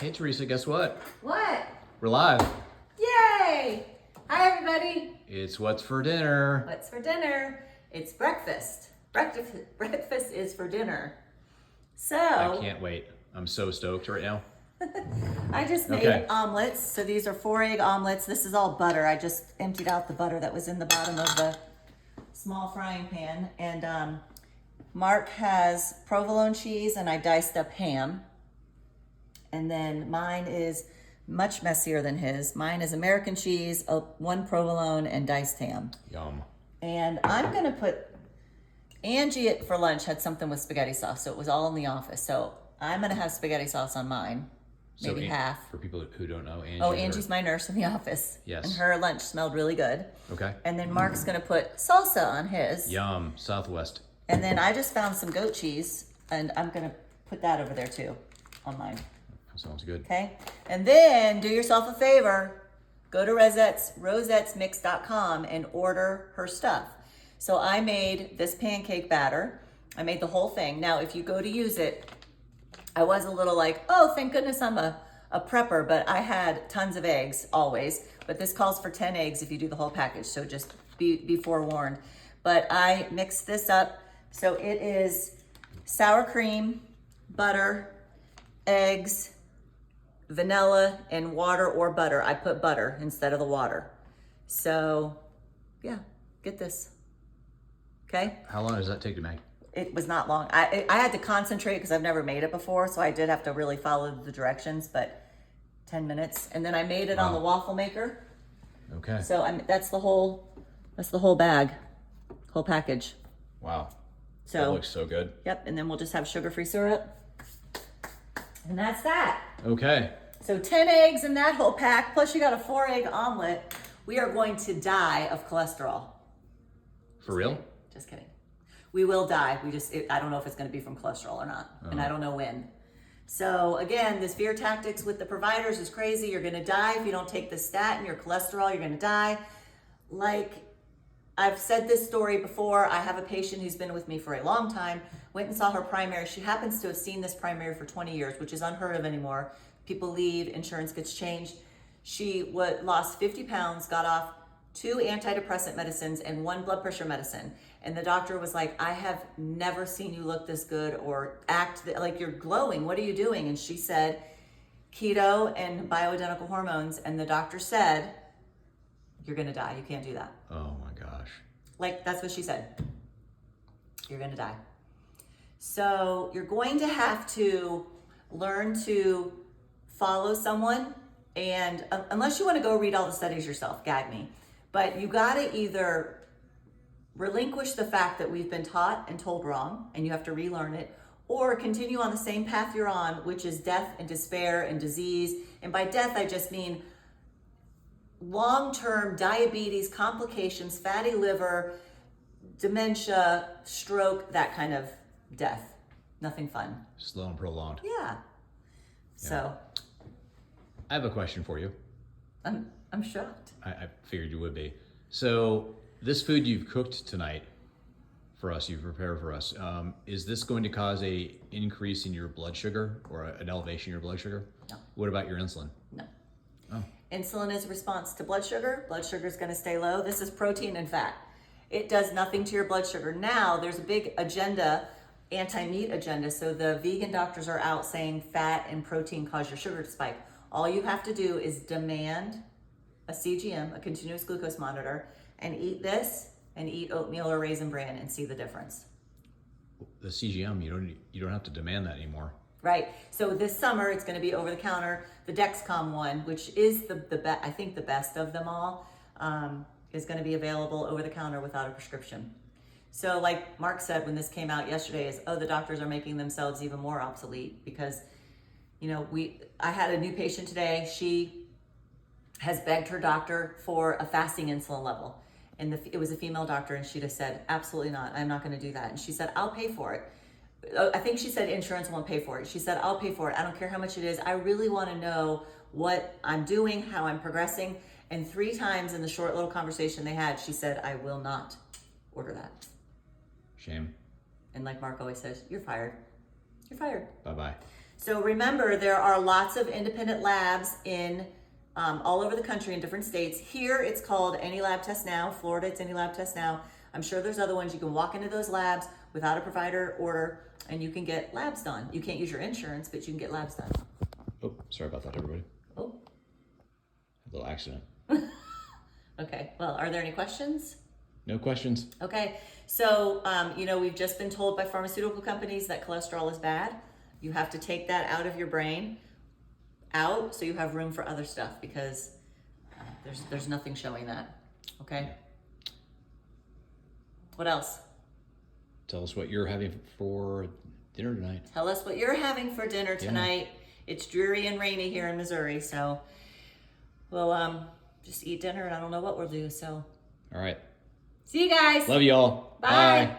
Hey Teresa, guess what? What? We're live. Yay! Hi everybody. It's What's for Dinner. What's for dinner? It's breakfast. Breakfast is for dinner. So I can't wait. I'm so stoked right now. I just made omelets. So these are 4-egg omelets. This is all butter. I just emptied out the butter that was in the bottom of the small frying pan. And Mark has provolone cheese and I diced up ham. And then mine is much messier than his. Mine is American cheese, 1 provolone, and diced ham. Yum. And I'm gonna put, Angie for lunch had something with spaghetti sauce, so it was all in the office. So I'm gonna have spaghetti sauce on mine, maybe half. For people who don't know, Angie's my nurse in the office. Yes. And her lunch smelled really good. Okay. And then Mark's gonna put salsa on his. Yum. Southwest. And then I just found some goat cheese, and I'm gonna put that over there too, on mine. Sounds good. Okay, and then do yourself a favor, go to rosettesmix.com and order her stuff. So I made this pancake batter. I made the whole thing. Now, if you go to use it, I was a little like, oh, thank goodness I'm a prepper, but I had tons of eggs always. But this calls for 10 eggs if you do the whole package, so just be forewarned. But I mixed this up. So it is sour cream, butter, eggs, vanilla, and water or butter. I put butter instead of the water. So yeah, get this. Okay. How long does that take to make? It was not long. I had to concentrate because I've never made it before. So I did have to really follow the directions, but 10 minutes. And then I made it on the waffle maker. Okay. So that's the whole bag, whole package. Wow. So that looks so good. Yep. And then we'll just have sugar-free syrup. And that's that. Okay. So 10 eggs in that whole pack, plus you got a 4-egg omelet. We are going to die of cholesterol. For real? Just kidding. We will die. I don't know if it's going to be from cholesterol or not. And I don't know when. So again, this fear tactics with the providers is crazy. You're going to die if you don't take the statin, your cholesterol, you're going to die. Like I've said this story before. I have a patient who's been with me for a long time, went and saw her primary. She happens to have seen this primary for 20 years, which is unheard of anymore. People leave, insurance gets changed. She lost 50 pounds, got off 2 antidepressant medicines and 1 blood pressure medicine. And the doctor was like, I have never seen you look this good or act like you're glowing. What are you doing? And she said, keto and bioidentical hormones. And the doctor said, you're gonna die. You can't do that. Oh my gosh. Like, that's what she said. You're gonna die. So you're going to have to learn to follow someone, and unless you want to go read all the studies yourself, gag me, but you got to either relinquish the fact that we've been taught and told wrong and you have to relearn it, or continue on the same path you're on, which is death and despair and disease. And by death I just mean long-term diabetes, complications, fatty liver, dementia, stroke, that kind of death. Nothing fun. Slow and prolonged. Yeah. So I have a question for you. I'm shocked. I figured you would be. So this food you've cooked tonight for us, you've prepared for us, is this going to cause a increase in your blood sugar or an elevation in your blood sugar? No. What about your insulin? No. Oh. Insulin is a response to blood sugar. Blood sugar is going to stay low. This is protein and fat. It does nothing to your blood sugar. Now there's a big agenda, anti-meat agenda. So the vegan doctors are out saying fat and protein cause your sugar to spike. All you have to do is demand a CGM, a continuous glucose monitor, and eat this and eat oatmeal or Raisin Bran and see the difference. The CGM, you don't have to demand that anymore. Right. So this summer it's going to be over the counter. The Dexcom one, which is I think the best of them all, is going to be available over the counter without a prescription. So like Mark said when this came out yesterday is, the doctors are making themselves even more obsolete because, I had a new patient today. She has begged her doctor for a fasting insulin level. And it was a female doctor and she just said, absolutely not. I'm not going to do that. And she said, I'll pay for it. I think she said insurance won't pay for it. She said, I'll pay for it. I don't care how much it is. I really want to know what I'm doing, how I'm progressing. And 3 times in the short little conversation they had, she said, I will not order that. Shame. And like Mark always says, you're fired. You're fired. Bye-bye. So remember, there are lots of independent labs in all over the country in different states. Here it's called Any Lab Test Now. Florida, it's Any Lab Test Now. I'm sure there's other ones. You can walk into those labs without a provider order and you can get labs done. You can't use your insurance, but you can get labs done. Oh, sorry about that, everybody. Oh, A little accident. okay. Well, are there any questions? No questions? Okay. So, we've just been told by pharmaceutical companies that cholesterol is bad. You have to take that out of your brain, out, so you have room for other stuff because there's nothing showing that. Okay. What else? Tell us what you're having for dinner tonight. Tell us what you're having for dinner tonight. It's dreary and rainy here in Missouri, so we'll just eat dinner and I don't know what we'll do. So, All right. see you guys. Love you all. Bye. Bye.